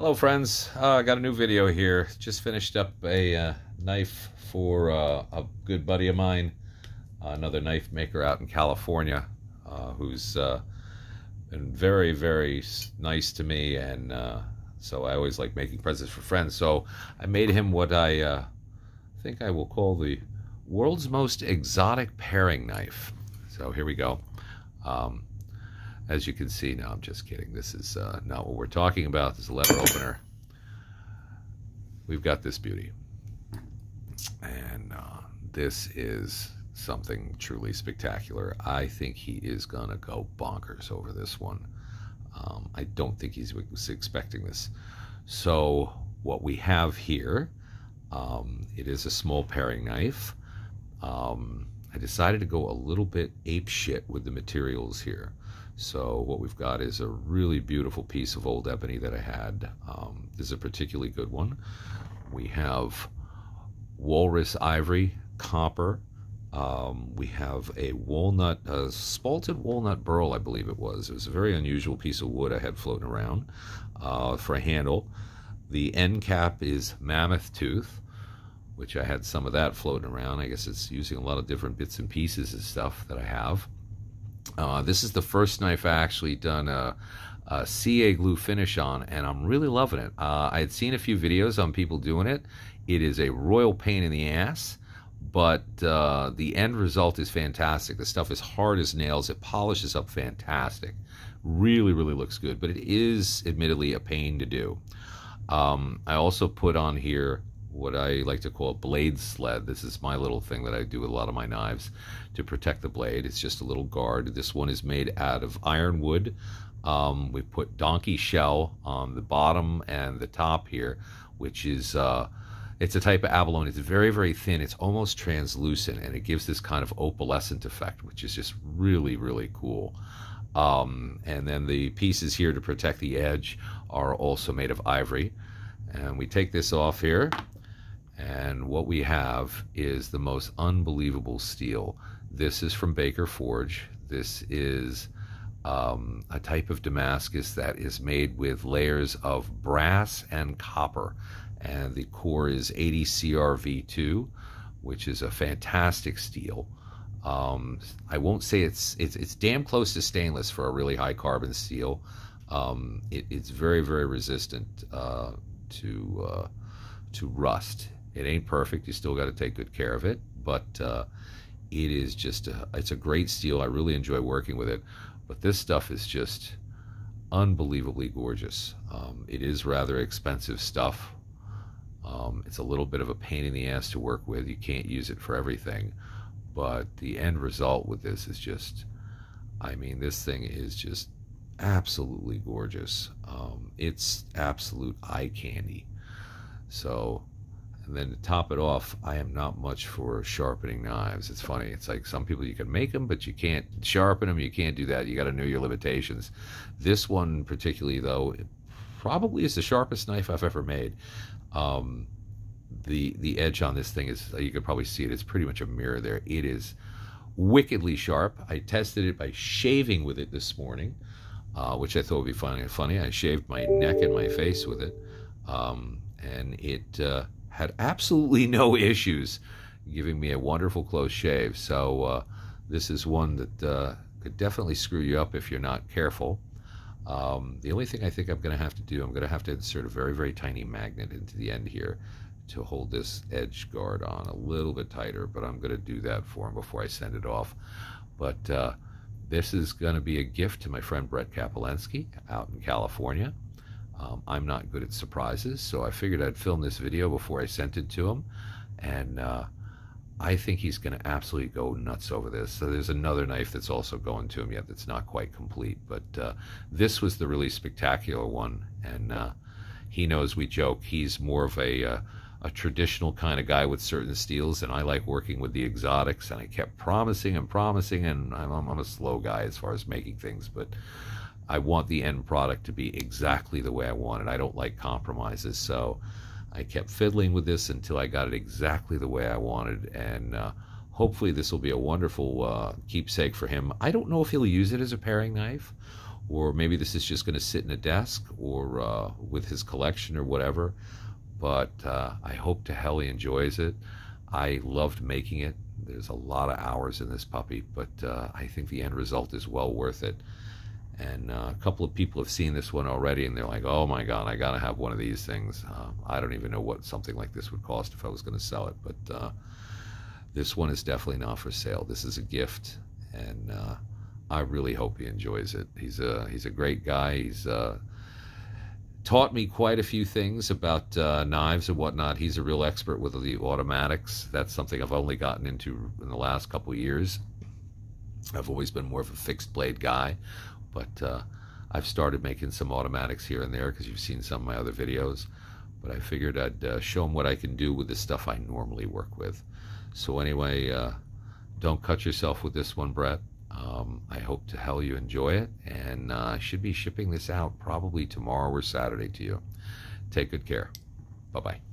Hello friends, I got a new video here. Just finished up a knife for a good buddy of mine, another knife maker out in California, who's been very nice to me, and so I always like making presents for friends. So I made him what I think I will call the world's most exotic paring knife. So here we go. As you can see, no, I'm just kidding. This is not what we're talking about. This is a letter opener. We've got this beauty. And this is something truly spectacular. I think he is going to go bonkers over this one. I don't think he was expecting this. So what we have here, it is a small paring knife. I decided to go a little bit ape shit with the materials here. So what we've got is a really beautiful piece of old ebony that I had. This is a particularly good one. We have walrus ivory, copper. We have a walnut, a spalted walnut burl, I believe it was. It was a very unusual piece of wood I had floating around for a handle. The end cap is mammoth tooth, which I had some of that floating around. I guess it's using a lot of different bits and pieces and stuff that I have. This is the first knife I actually done a CA glue finish on, and I'm really loving it. I had seen a few videos on people doing it. It is a royal pain in the ass, but the end result is fantastic. The stuff is hard as nails. It polishes up fantastic. Really looks good, but it is admittedly a pain to do. I also put on here what I like to call a blade sled. This is my little thing that I do with a lot of my knives to protect the blade. It's just a little guard. This one is made out of ironwood. We put donkey shell on the bottom and the top here, which is it's a type of abalone. It's very thin. It's almost translucent, and it gives this kind of opalescent effect, which is just really cool. And then the pieces here to protect the edge are also made of ivory. And we take this off here, and what we have is the most unbelievable steel. This is from Baker Forge. This is a type of Damascus that is made with layers of brass and copper, and the core is 80 CRV2, which is a fantastic steel. I won't say it's damn close to stainless for a really high carbon steel. It's very resistant to rust. It ain't perfect. You still got to take good care of it, but it is just it's a great steel. I really enjoy working with it, but this stuff is just unbelievably gorgeous. It is rather expensive stuff. It's a little bit of a pain in the ass to work with. You can't use it for everything, but the end result with this is just, I mean, this thing is just absolutely gorgeous. It's absolute eye candy. So, and then to top it off, I am not much for sharpening knives. It's funny. It's like some people, you can make them, but you can't sharpen them. You can't do that. You got to know your limitations. This one particularly, though, it probably is the sharpest knife I've ever made. The edge on this thing is, you can probably see it, it's pretty much a mirror there. It is wickedly sharp. I tested it by shaving with it this morning, which I thought would be funny. I shaved my neck and my face with it, and it had absolutely no issues, giving me a wonderful close shave. So this is one that could definitely screw you up if you're not careful. The only thing I think I'm going to have to do, I'm going to have to insert a very tiny magnet into the end here to hold this edge guard on a little bit tighter, but I'm going to do that for him before I send it off. But this is going to be a gift to my friend Brett Kapolensky out in California. I'm not good at surprises, so I figured I'd film this video before I sent it to him, and I think he's going to absolutely go nuts over this. So there's another knife that's also going to him yet that's not quite complete, but this was the really spectacular one, and he knows we joke. He's more of a traditional kind of guy with certain steels, and I like working with the exotics, and I kept promising, and I'm a slow guy as far as making things, but I want the end product to be exactly the way I want it. I don't like compromises, so I kept fiddling with this until I got it exactly the way I wanted, and hopefully this will be a wonderful keepsake for him. I don't know if he'll use it as a paring knife or maybe this is just going to sit in a desk or with his collection or whatever. But I hope to hell he enjoys it. I loved making it. There's a lot of hours in this puppy, but I think the end result is well worth it. And a couple of people have seen this one already, and they're like, oh my God, I got to have one of these things. I don't even know what something like this would cost if I was going to sell it, but this one is definitely not for sale. This is a gift, and I really hope he enjoys it. He's a great guy. He's taught me quite a few things about knives and whatnot. He's a real expert with the automatics. That's something I've only gotten into in the last couple of years. I've always been more of a fixed blade guy, but I've started making some automatics here and there because you've seen some of my other videos. But I figured I'd show him what I can do with the stuff I normally work with. So anyway, don't cut yourself with this one, Brett. I hope to hell you enjoy it, and I should be shipping this out probably tomorrow or Saturday to you. Take good care. Bye-bye.